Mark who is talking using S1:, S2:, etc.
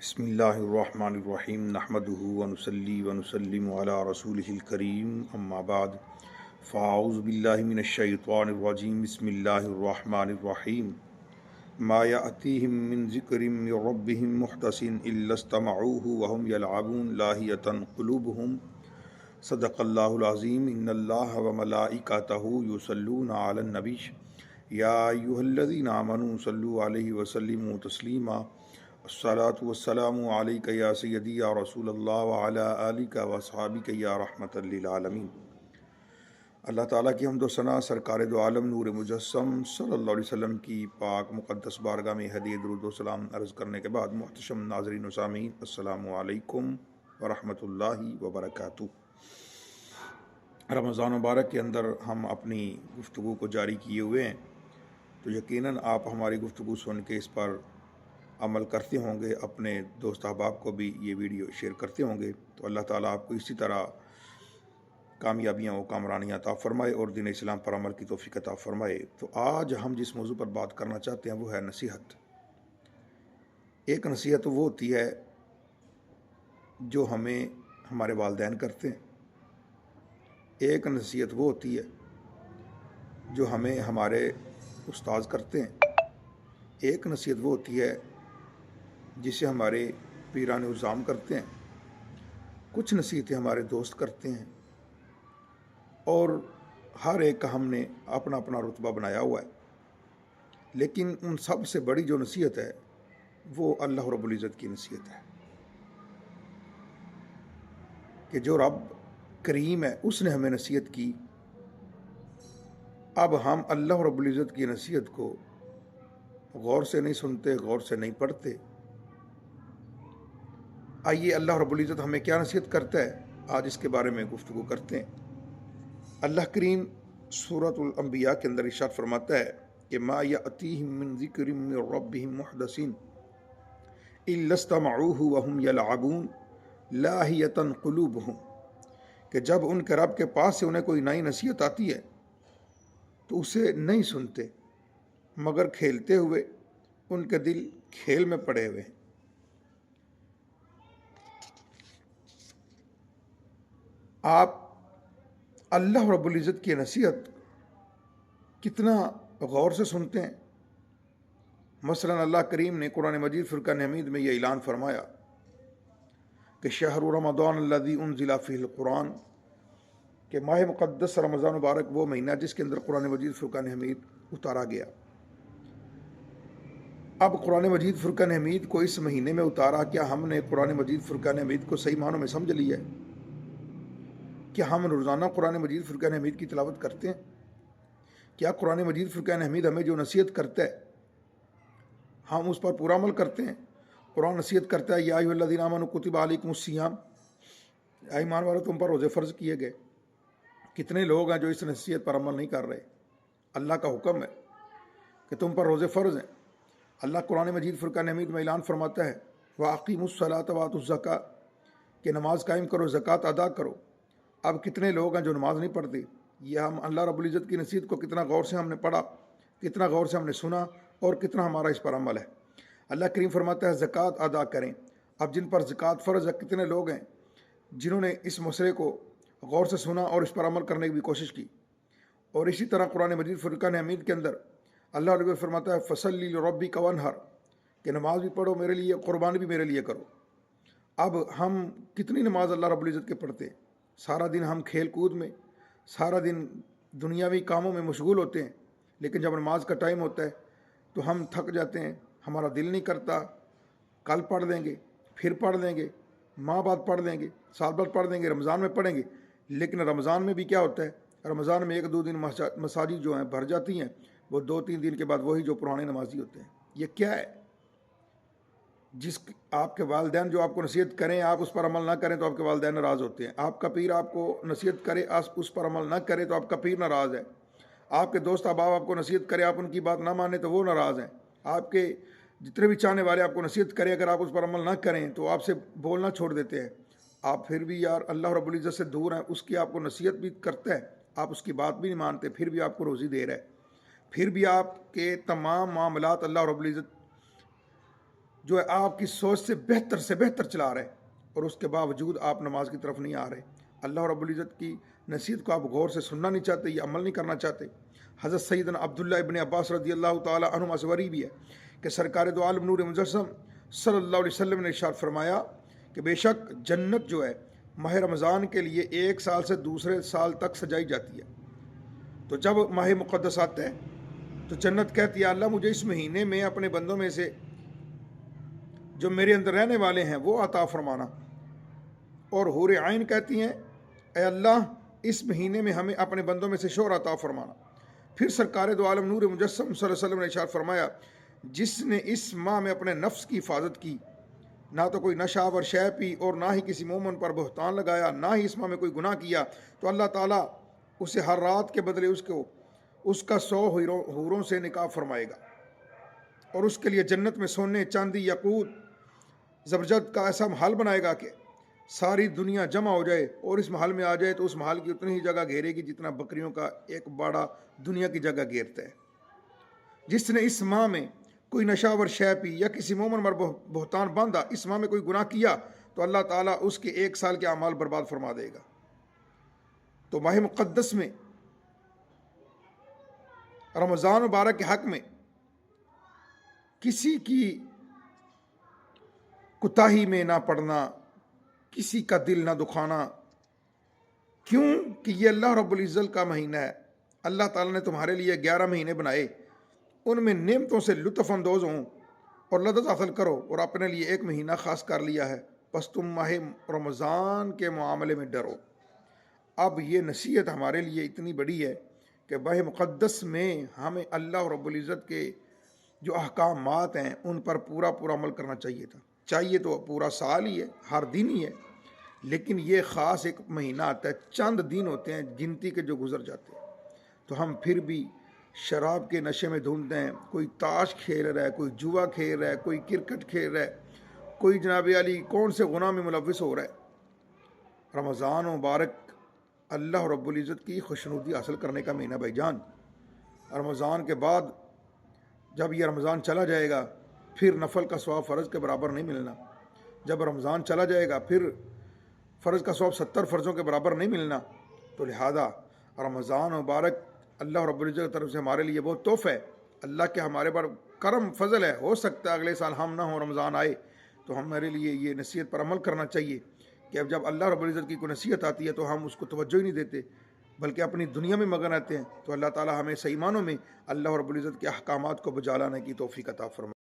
S1: बिस्मिल्लाहिर्रहमानिर्रहीम नहमदुहु व नुसल्ली व नुसल्लिमु अला रसूलिहिल करीम अम्मा बाद फ़ाऊज़ु बिल्लाहि मिनश शैतानिर रजीम बिस्मिल्लाहिर्रहमानिर्रहीम मा यअतीहिम मिन ज़िक्रिम मिर रब्बिहिम मुहदसिन इल्लस्तमऊहु व हुम यलअबून लाहियतन क़ुलूबुहुम सदक़ल्लाहुल अज़ीम इन्नल्लाहा व मलाइकतहु युसल्लूना अलन नबी या अय्युहल्लज़ीना आमनू सल्लु अलैहि व सल्लिमू तस्लीमा अस्सलातु वस्सलामु अलैका या सय्यदी या रसूलल्लाह व अला आलिका व अस्हाबिका या रहमतल लिल आलमीन। अल्लाह ताला की हम्द व सना सरकार दो आलम नूर मुजस्सम सल्लल्लाहु अलैहि वसल्लम की पाक मुक़द्दस बारगाह में हदीय दुरूद व सलाम अर्ज़ करने के बाद मुहतशम नाज़रीन व सामीन अस्सलामु अलैकुम व रहमतुल्लाहि व बरकातुहू। रमज़ान मुबारक के अंदर हम अपनी गुफ्तगू को जारी किए हुए हैं, तो यकीनन आप हमारी गुफ्तगू सुन के इस पर अमल करते होंगे, अपने दोस्त अहबाब को भी ये वीडियो शेयर करते होंगे। तो अल्लाह ताला आपको इसी तरह कामयाबियाँ व कामरानियाँ अता फ़रमाए और दीन इस्लाम पर अमल की तौफ़ीक़ अता फ़रमाए। तो आज हम जिस मौजू पर बात करना चाहते हैं वो है नसीहत। एक नसीहत वो होती है जो हमें हमारे वालिदैन करते हैं, एक नसीहत वो होती है जो हमें हमारे उस्ताद करते हैं, एक नसीहत वो होती है जिसे हमारे पीरान उज़ाम करते हैं, कुछ नसीहतें हमारे दोस्त करते हैं और हर एक का हमने अपना अपना रुतबा बनाया हुआ है। लेकिन उन सब से बड़ी जो नसीहत है वो अल्लाह रब्बुल इज़्ज़त की नसीहत है कि जो रब करीम है उसने हमें नसीहत की। अब हम अल्लाह रब्बुल इज़्ज़त की नसीहत को गौर से नहीं सुनते, गौर से नहीं पढ़ते। आइए अल्लाह रब्बुल इज़्ज़त हमें क्या नसीहत करता है, आज इसके बारे में गुफ्तगू करते हैं। अल्लाह करीम सूरतुल अंबिया के अंदर इरशाद फरमाता है कि मा यअतीहिम मिन ज़िक्रिम मिर रब्बिहिम मुहदसिन इल्लस्तमऊहु व हुम यलअबून लाहियतन क़ुलूबुहुम, कि जब उनके रब के पास से उन्हें कोई नई नसीहत आती है तो उसे नहीं सुनते मगर खेलते हुए उनके दिल खेल में पड़े हुए हैं। आप अल्लाह रब्बुल इज़्ज़त की नसीहत कितना गौर से सुनते हैं। मसलन अल्लाह करीम ने कुरान मजीद फ़ुरक़ान हमीद में यह ऐलान फरमाया कि शहरु रमज़ान अल्लज़ी उन्ज़िला फ़ीहिल कुरान, कि माह मुक़द्दस रमज़ान मुबारक वो महीना जिसके अंदर कुरान मजीद फ़ुरक़ान हमीद उतारा गया। अब कुरान मजीद फ़ुरक़ान हमीद को इस महीने में उतारा, क्या हमने कुरान मजीद फ़ुरक़ान हमीद को सही मानों में समझ लिया है? क्या हम रोज़ाना कुरान मजीद फ़ुरक़ान हमीद की तिलावत करते हैं? क्या कुरान मजीद फ़ुरक़ान हमीद हमें जो नसीहत करता है हम उस पर पूरा अमल करते हैं? कुरान नसीहत करता है या अय्युहल्लज़ीना आमनू कुतिबा अलैकुमुस्सियाम, ईमान वालों तुम पर रोज़े फ़र्ज़ किए गए। कितने लोग हैं जो इस नसीहत पर अमल नहीं कर रहे? अल्लाह का हुक्म है कि तुम पर रोज़े फ़र्ज़ हैं। अल्लाह कुरान मजीद फ़ुरक़ान हमीद में ऐलान फरमाता है व अक़ीमुस्सलात व आतुज़्ज़का, कि नमाज़ कायम करो, ज़कात अदा करो। अब कितने लोग हैं जो नमाज नहीं पढ़ते? यह हम अल्लाह रब्बुल इज़्ज़त की नसीहत को कितना गौर से हमने पढ़ा, कितना गौर से हमने सुना और कितना हमारा इस पर अमल है। अल्लाह करीम फरमाता है ज़कात अदा करें। अब जिन पर ज़कात फ़र्ज़ है, कितने लोग हैं जिन्होंने इस मसले को गौर से सुना और इस पर अमल करने की भी कोशिश की। और इसी तरह कुरान मजीद फ़ुरक़ान हमीद के अंदर अल्लाह रब्बुल फरमाता है फ़सल्लि लिरब्बिका वन्हर, कि नमाज भी पढ़ो मेरे लिए, क़ुरबानी भी मेरे लिए करो। अब हम कितनी नमाज अल्लाह रब्बुल इज़्ज़त के पढ़ते हैं? सारा दिन हम खेल कूद में, सारा दिन दुनियावी कामों में मशगूल होते हैं, लेकिन जब नमाज का टाइम होता है तो हम थक जाते हैं, हमारा दिल नहीं करता, कल पढ़ लेंगे, फिर पढ़ लेंगे, माह बाद पढ़ लेंगे, साल बाद पढ़ लेंगे, रमज़ान में पढ़ेंगे। लेकिन रमज़ान में भी क्या होता है, रमज़ान में एक दो दिन मसाजिद जो हैं भर जाती हैं, वो 2-3 दिन के बाद वही जो पुराने नमाजी होते हैं। ये क्या है? जिस आपके वालिदैन जो आपको नसीहत करें, आप उस पर अमल ना करें तो आपके वालिदैन नाराज़ होते हैं। आपका पीर आपको नसीहत करे, आप उस पर अमल ना करें तो आपका पीर नाराज़ है। आपके दोस्त अहबाब आपको नसीहत करे, आप उनकी बात ना माने तो वो नाराज़ हैं। आपके जितने भी चाहने वाले आपको नसीहत करें, अगर आप उस पर अमल ना करें तो आपसे बोलना छोड़ देते हैं। आप फिर भी यार अल्लाह रब्बुल इज़्ज़त से दूर हैं, उसकी आपको नसीहत भी करता है, आप उसकी बात भी नहीं मानते, फिर भी आपको रोज़ी दे रहा है, फिर भी आपके तमाम मामलात अल्लाह रब्बुल इज़्ज़त जो है आपकी सोच से बेहतर चला रहे और उसके बावजूद आप नमाज की तरफ नहीं आ रहे। अल्लाह रब्बुल इज़्ज़त की नसीहत को आप गौर से सुनना नहीं चाहते या अमल नहीं करना चाहते। हज़रत सैयदना अब्दुल्लाह इब्न अब्बास रज़ियल्लाहु ताला अन्हुमा से वरी भी है कि सरकार दो आलम नूर मुजस्सम सल्लल्लाहु अलैहि वसल्लम ने इरशाद फरमाया कि बेशक जन्नत जो है माह रमज़ान के लिए एक साल से दूसरे साल तक सजाई जाती है। तो जब माह मुक़द्दस आता है तो जन्नत कहती है अल्लाह मुझे इस महीने में अपने बंदों में से जो मेरे अंदर रहने वाले हैं वो अता फरमाना। और हूर आइन कहती हैं ए अल्लाह इस महीने में हमें अपने बंदों में से शोहर अता फरमाना। फिर सरकार दो आलम नूर मुजस्सम सल्लल्लाहु अलैहि वसल्लम ने इरशाद फरमाया जिसने इस माह में अपने नफ्स की हिफाजत की, ना तो कोई नशा व शय पी और ना ही किसी मोमन पर बहतान लगाया, ना ही इस माह में कोई गुनाह किया, तो अल्लाह ताला उसे हर रात के बदले उसका 100 हूरों से निकाह फरमाएगा और उसके लिए जन्नत में सोने चांदी यकूत ज़बरजद का ऐसा महल बनाएगा कि सारी दुनिया जमा हो जाए और इस महल में आ जाए तो उस महल की उतनी ही जगह घेरेगी जितना बकरियों का एक बाड़ा दुनिया की जगह घेरता है। जिसने इस माह में कोई नशावर शय पी या किसी मोमन पर बहतान बांधा, इस माह में कोई गुनाह किया, तो अल्लाह ताला उसके 1 साल के अमाल बर्बाद फरमा देगा। तो माह मुक़द्दस में रमज़ान मुबारक के हक़ में किसी की कुताही में ना पड़ना, किसी का दिल ना दुखाना, क्यों कि ये अल्लाह रब्बुल इज़्ज़त का महीना है। अल्लाह ताला ने तुम्हारे लिए 11 महीने बनाए, उनमें नेमतों से लुत्फ़ अंदोज़ हों और लज़्ज़त हासिल करो और अपने लिए एक महीना ख़ास कर लिया है, बस तुम माह रमज़ान के मामले में डरो। अब ये नसीहत हमारे लिए इतनी बड़ी है कि माह मुक़द्दस में हमें अल्लाह रब्बुल इज़्ज़त के जो अहकामात हैं उन पर पूरा अमल करना चाहिए था। चाहिए तो पूरा साल ही है, हर दिन ही है, लेकिन ये ख़ास एक महीना आता है, चंद दिन होते हैं गिनती के जो गुजर जाते हैं, तो हम फिर भी शराब के नशे में धुंधते हैं। कोई ताश खेल रहा है, कोई जुआ खेल रहा है, कोई क्रिकेट खेल रहा है, कोई जनाब अली कौन से गुनाह में मुलव्विस हो रहा है। रमज़ान मुबारक अल्लाह रब्बुल इज़्ज़त की खुशनुदी हासिल करने का महीना भाईजान। रमज़ान के बाद जब यह रमज़ान चला जाएगा फिर नफल का सवाब फ़र्ज़ के बराबर नहीं मिलना। जब रमज़ान चला जाएगा फिर फ़र्ज़ का सवाब 70 फ़र्ज़ों के बराबर नहीं मिलना। तो लिहाजा रमज़ान मुबारक अल्लाह रब्बुल इज़्ज़त की तरफ से हमारे लिए बहुत तोहफ़ा है। अल्लाह के हमारे पर करम फजल है। हो सकता है अगले साल हम ना हो, रमज़ान आए, तो हमारे लिए ये नसीहत पर अमल करना चाहिए कि अब जब अल्लाह रब्बुल इज़्ज़त की कोई नसीहत आती है तो हम उसको तवज्जो ही नहीं देते, बल्कि अपनी दुनिया में मगन रहते हैं। तो अल्लाह ताला हमें सही मानों में अल्लाह रब्बुल इज़्ज़त के अहकामात को बजा लाने की तौफ़ीक़ अता फरमाए।